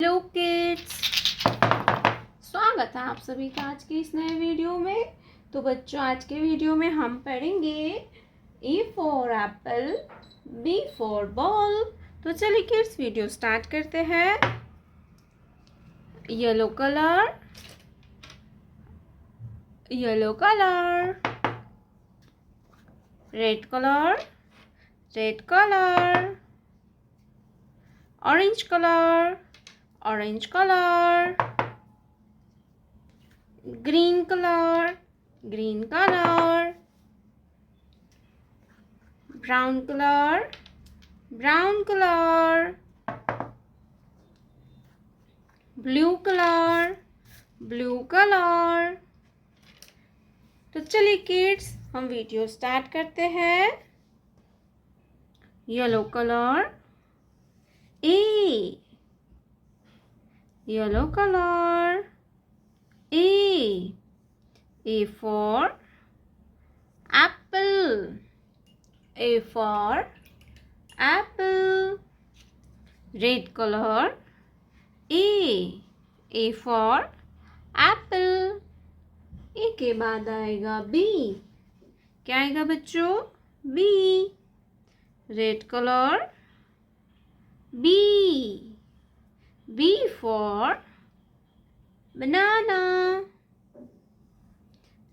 Hello kids, स्वागत है आप सभी का आज के इस नए वीडियो में। तो बच्चों, आज के वीडियो में हम पढ़ेंगे A for apple, B for ball. तो चलिए किड्स, वीडियो स्टार्ट करते हैं। Yellow colour, yellow colour, red colour, red colour, orange colour, orange color, green color, green color, brown color, brown color, blue color, blue color। तो चलिए kids, हम video start करते हैं। Yellow colour, A, yellow color, A for apple, A for apple, red color, A for apple, A के बाद आएगा B, क्या आएगा बच्चों? B, red color, B for banana,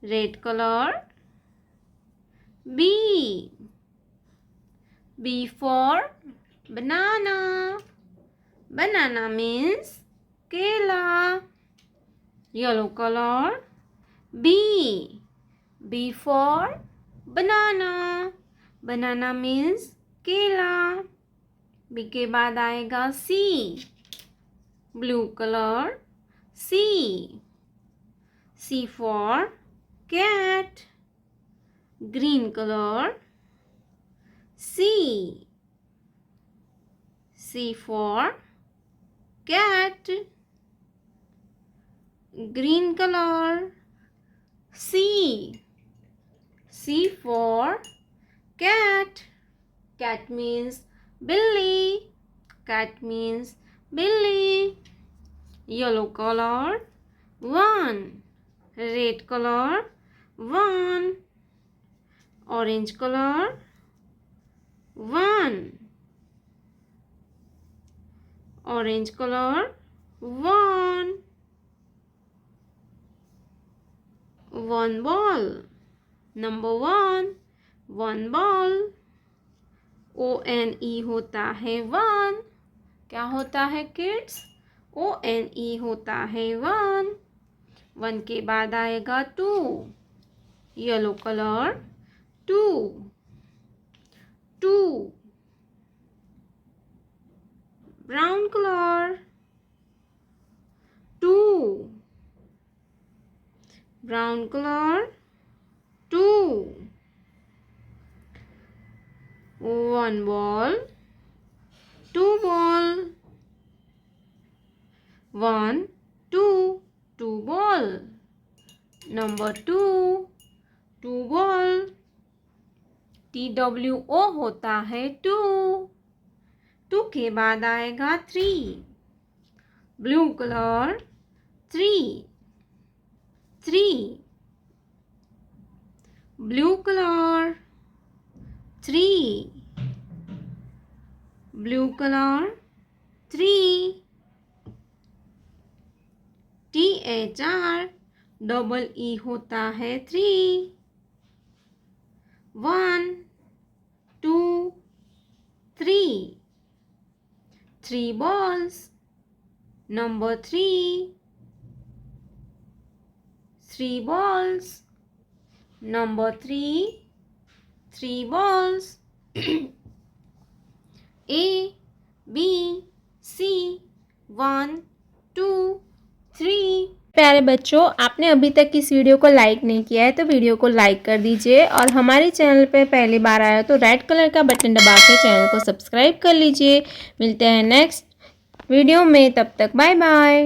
red color, B for banana, banana means kela, yellow color, B for banana, banana means kela, B के बाद आएगा C, blue color, C for cat, green color, C for cat, green color, C for cat, cat means Billy, cat means Billy, yellow color, 1, red color, 1, orange color, 1, orange color, 1, one ball, number 1 ball, ONE होता है 1, क्या होता है kids? ONE होता है 1 के बाद आएगा 2, yellow colour, 2, brown colour, 2, brown colour, 2, 1 ball, 2 ball, 1, 2 ball, number 2 ball, TWO होता है 2 के बाद आएगा 3, blue colour, 3, blue colour, 3, blue colour, 3, THREE होता है 3, 1, 2, 3 balls, number 3 balls, number 3 balls, A, B, C, 1, 2, 3। प्यारे बच्चों, आपने अभी तक इस वीडियो को लाइक नहीं किया है तो वीडियो को लाइक कर दीजिए, और हमारे चैनल पे पहली बार आया तो रेड कलर का बटन दबा के चैनल को सब्सक्राइब कर लीजिए। मिलते हैं नेक्स्ट वीडियो में, तब तक बाय बाय।